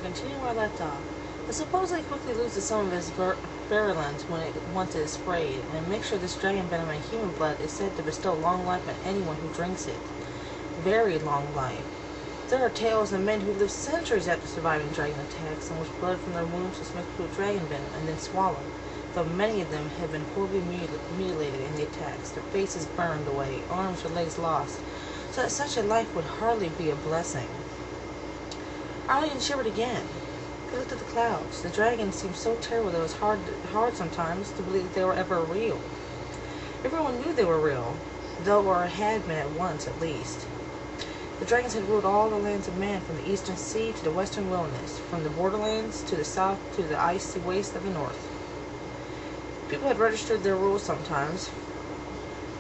continue where I left off. It supposedly quickly loses some of its virulence when once it is sprayed, and a mixture of this dragon venom and human blood is said to bestow long life on anyone who drinks it. Very long life. There are tales of men who lived centuries after surviving dragon attacks, in which blood from their wounds was mixed with dragon venom and then swallowed, though many of them have been horribly mutilated in the attacks, their faces burned away, arms or legs lost, so that such a life would hardly be a blessing. Arlene shivered again. He looked at the clouds. The dragons seemed so terrible that it was hard sometimes to believe that they were ever real. Everyone knew they were real, though or had been at once at least. The dragons had ruled all the lands of man, from the eastern sea to the western wilderness, from the borderlands to the south to the icy waste of the north. People had registered their rule sometimes,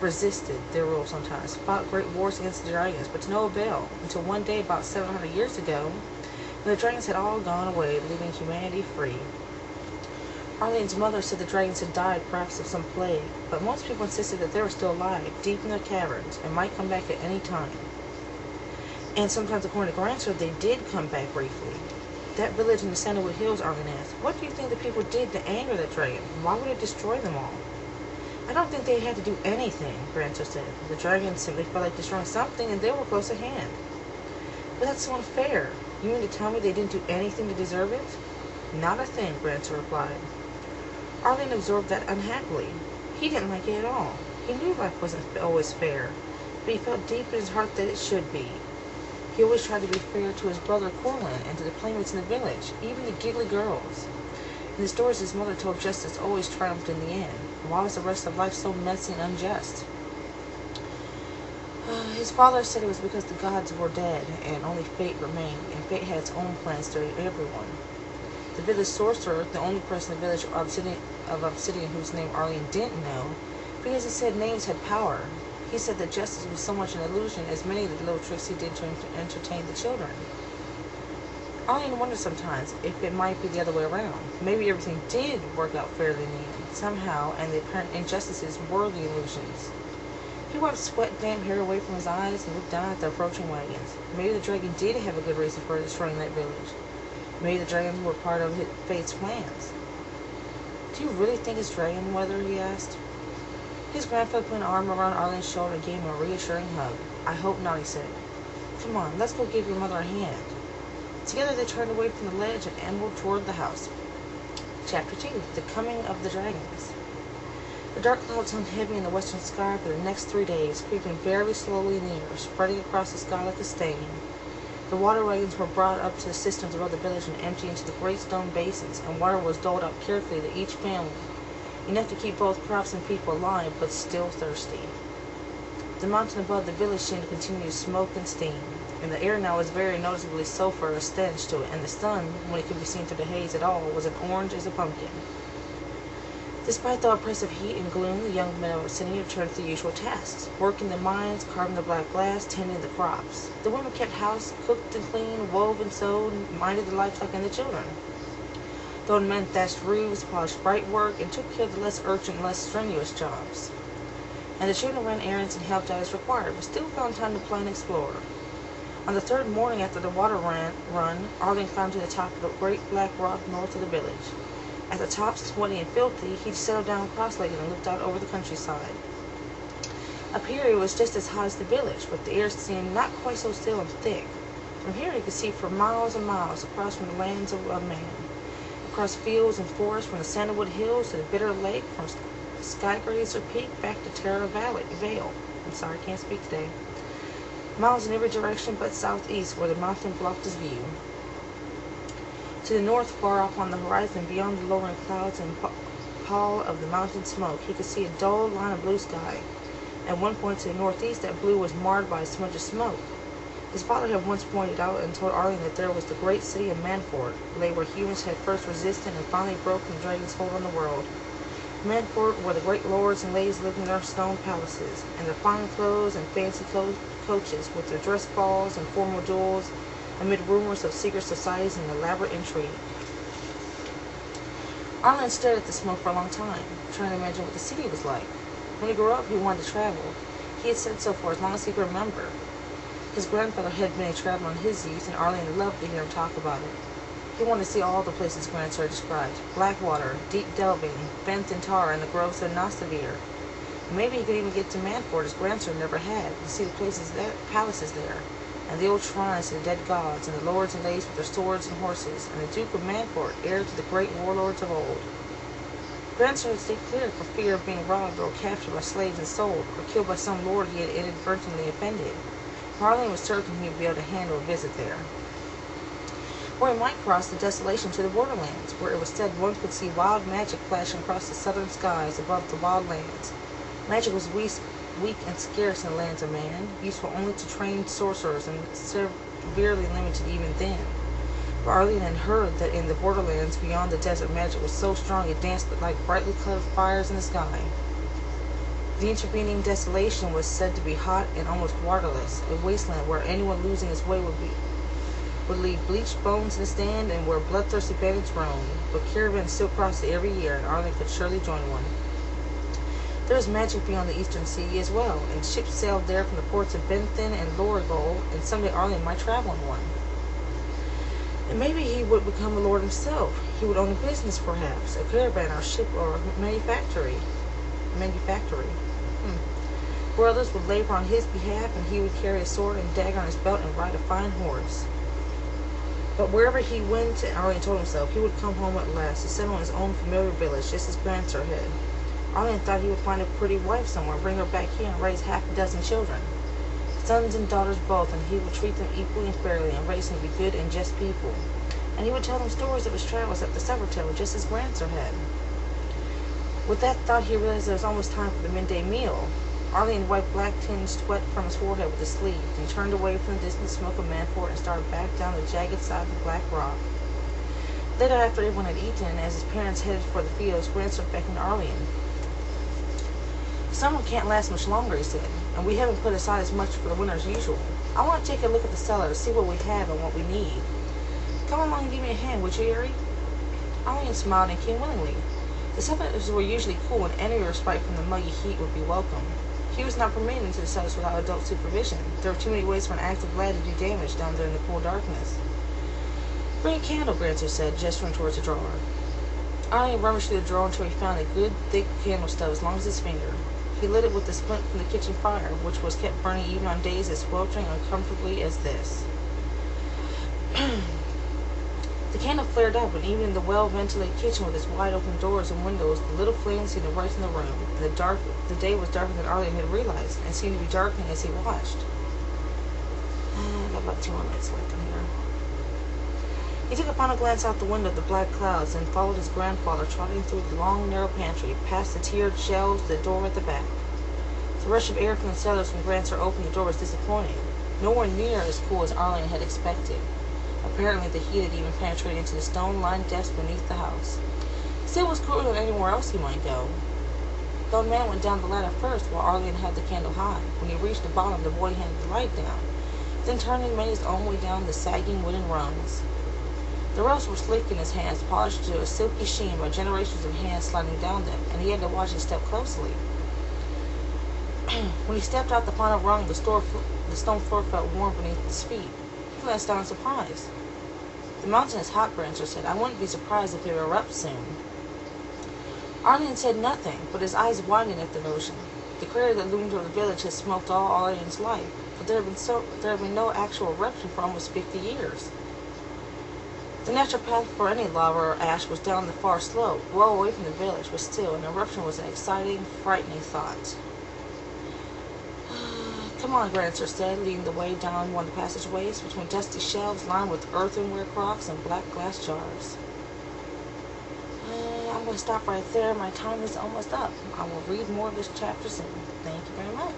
resisted their rule sometimes, fought great wars against the dragons, but to no avail, until one day about 700 years ago, when the dragons had all gone away, leaving humanity free. Arlene's mother said the dragons had died perhaps of some plague, but most people insisted that they were still alive, deep in their caverns, and might come back at any time. And sometimes, according to Grancer, they did come back briefly. That village in the Sandalwood Hills, Arlene asked, what do you think the people did to anger that dragon? Why would it destroy them all? I don't think they had to do anything, Grancer said. The dragons simply felt like destroying something, and they were close at hand. But that's so unfair. You mean to tell me they didn't do anything to deserve it? Not a thing, Grancer replied. Arlene absorbed that unhappily. He didn't like it at all. He knew life wasn't always fair, but he felt deep in his heart that it should be. He always tried to be fair to his brother Corlin and to the playmates in the village, even the giggly girls. In the stories his mother told, justice always triumphed in the end. Why was the rest of life so messy and unjust? His father said it was because the gods were dead and only fate remained, and fate had its own plans to everyone. The village sorcerer, the only person in the village of Obsidian whose name Arlene didn't know, because he said names had power. He said that justice was so much an illusion as many of the little tricks he did to entertain the children. Arlene wondered sometimes if it might be the other way around. Maybe everything did work out fairly in the end, somehow, and the apparent injustices were the illusions. He wiped sweat-damp hair away from his eyes and looked down at the approaching wagons. Maybe the dragon did have a good reason for destroying that village. Maybe the dragons were part of fate's plans. Do you really think it's dragon weather? He asked. His grandfather put an arm around Arlene's shoulder and gave him a reassuring hug. I hope not, he said. Come on, let's go give your mother a hand. Together they turned away from the ledge and ambled toward the house. Chapter 2. The Coming of the Dragons. The dark clouds hung heavy in the western sky for the next 3 days, creeping very slowly near, spreading across the sky like a stain. The water wagons were brought up to the cisterns above the village and emptied into the great stone basins, and water was doled out carefully to each family, enough to keep both crops and people alive, but still thirsty. The mountain above the village seemed to continue to smoke and steam, and the air now was very noticeably sulphur, a stench to it, and the sun, when it could be seen through the haze at all, was as orange as a pumpkin. Despite the oppressive heat and gloom, the young men of Obsidian returned to the usual tasks, working the mines, carving the black glass, tending the crops. The women kept house, cooked and cleaned, wove and sewed, and minded the livestock and the children. The old men thatched roofs, polished bright work, and took care of the less urgent, less strenuous jobs. And the children ran errands and helped out as required, but still found time to play and explore. On the third morning after the water run, Arlene climbed to the top of the great black rock north of the village. At the top, sweaty and filthy, he settled down cross-legged and looked out over the countryside. Up here it was just as hot as the village, but the air seemed not quite so still and thick. From here he could see for miles and miles across from the lands of man, across fields and forests, from the Sandalwood Hills to the Bitter Lake, from Skygrazer Peak back to Terra Vale. I'm sorry, I can't speak today. Miles in every direction but southeast, where the mountain blocked his view. To the north, far off on the horizon, beyond the lowering clouds and pall of the mountain smoke, he could see a dull line of blue sky. At one point to the northeast, that blue was marred by a smudge of smoke. His father had once pointed out and told Arlene that there was the great city of Manfort, lay where humans had first resisted and finally broken the dragon's hold on the world. Manfort, where the great lords and ladies lived in their stone palaces, and their fine clothes and fancy coaches, with their dress balls and formal duels, amid rumors of secret societies and elaborate intrigue. Arlen stared at the smoke for a long time, trying to imagine what the city was like. When he grew up, he wanted to travel. He had said so for as long as he could remember. His grandfather had been a traveler in his youth, and Arlene loved to hear him talk about it. He wanted to see all the places Grandsir described: Blackwater, Deep Delving, Benton Tar, and the groves of Nostivir. Maybe he could even get to Manford, as Grandsir never had, to see the places there, palaces there, and the old shrines to the dead gods, and the lords and ladies with their swords and horses, and the Duke of Manford, heir to the great warlords of old. Grandsir had stayed clear for fear of being robbed or captured by slaves and sold, or killed by some lord he had inadvertently offended. Arlene was certain he would be able to handle a visit there. Or he might cross the desolation to the borderlands, where it was said one could see wild magic flashing across the southern skies above the wild lands. Magic was weak and scarce in the lands of man, useful only to trained sorcerers, and severely limited even then. For Arlene had heard that in the borderlands beyond the desert, magic was so strong it danced like brightly colored fires in the sky. The intervening desolation was said to be hot and almost waterless, a wasteland where anyone losing his way would leave bleached bones in the stand, and where bloodthirsty bandits roamed. But caravans still crossed it every year, and Arlene could surely join one. There is magic beyond the eastern sea as well, and ships sailed there from the ports of Bentham and Lorigol, and someday Arlene might travel in one. And maybe he would become a lord himself. He would own a business, perhaps, a caravan or ship or a manufactory. Where others would labor on his behalf, and he would carry a sword and dagger on his belt and ride a fine horse. But wherever he went, Arlene told himself, he would come home at last, to settle in his own familiar village, just as Grandsir had. Arlene thought he would find a pretty wife somewhere, bring her back here, and raise half a dozen children. Sons and daughters both, and he would treat them equally and fairly, and raise them to be good and just people. And he would tell them stories of his travels at the supper table, just as Grandsir had. With that thought, he realized it was almost time for the midday meal. Arlene wiped black-tinged sweat from his forehead with his sleeve, and turned away from the distant smoke of Manford and started back down the jagged side of the black rock. Later, after everyone had eaten, as his parents headed for the fields, Grandsir beckoned Arlene. Summer can't last much longer, he said, and we haven't put aside as much for the winter as usual. I want to take a look at the cellar, see what we have and what we need. Come along and give me a hand, would you, Ari? Arlene smiled and came willingly. The cellars were usually cool, and any respite from the muggy heat would be welcome. He was not permitted into the cellars without adult supervision. There were too many ways for an active lad to do damage down there in the cool darkness. Bring a candle, Grandsir said, gesturing towards the drawer. Arlene rummaged through the drawer until he found a good, thick candle stub as long as his finger. He lit it with the splint from the kitchen fire, which was kept burning even on days as sweltering uncomfortably as this. The candle flared up, and even in the well-ventilated kitchen with its wide-open doors and windows, the little flames seemed to brighten the room. And the day was darker than Arlene had realized, and seemed to be darkening as he watched. I got about 2 more minutes left in here. He took a final glance out the window at the black clouds, and followed his grandfather trotting through the long, narrow pantry, past the tiered shelves to the door at the back. The rush of air from the cellars when Grandsir opened the door was disappointing. Nowhere near as cool as Arlene had expected. Apparently the heat had even penetrated into the stone-lined depths beneath the house. Still, it was cooler than anywhere else he might go. The old man went down the ladder first, while Arlene held the candle high. When he reached the bottom, the boy handed the light down, then turned and made his own way down the sagging wooden rungs. The ropes were slick in his hands, polished to a silky sheen by generations of hands sliding down them, and he had to watch his step closely. When he stepped out the final rung, the stone floor felt warm beneath his feet. He glanced down in surprise. The mountain is hot, Grandsir said. I wouldn't be surprised if it erupts soon. Arlene said nothing, but his eyes widened at the notion. The crater that loomed over the village had smoked all Arlene's life, but there had been no actual eruption for almost 50 years. The natural path for any lava or ash was down the far slope, well away from the village, but still, an eruption was an exciting, frightening thought. Come on, Grandsir said, leading the way down one of the passageways between dusty shelves lined with earthenware crocks and black glass jars. I'm going to stop right there. My time is almost up. I will read more of this chapter soon. Thank you very much.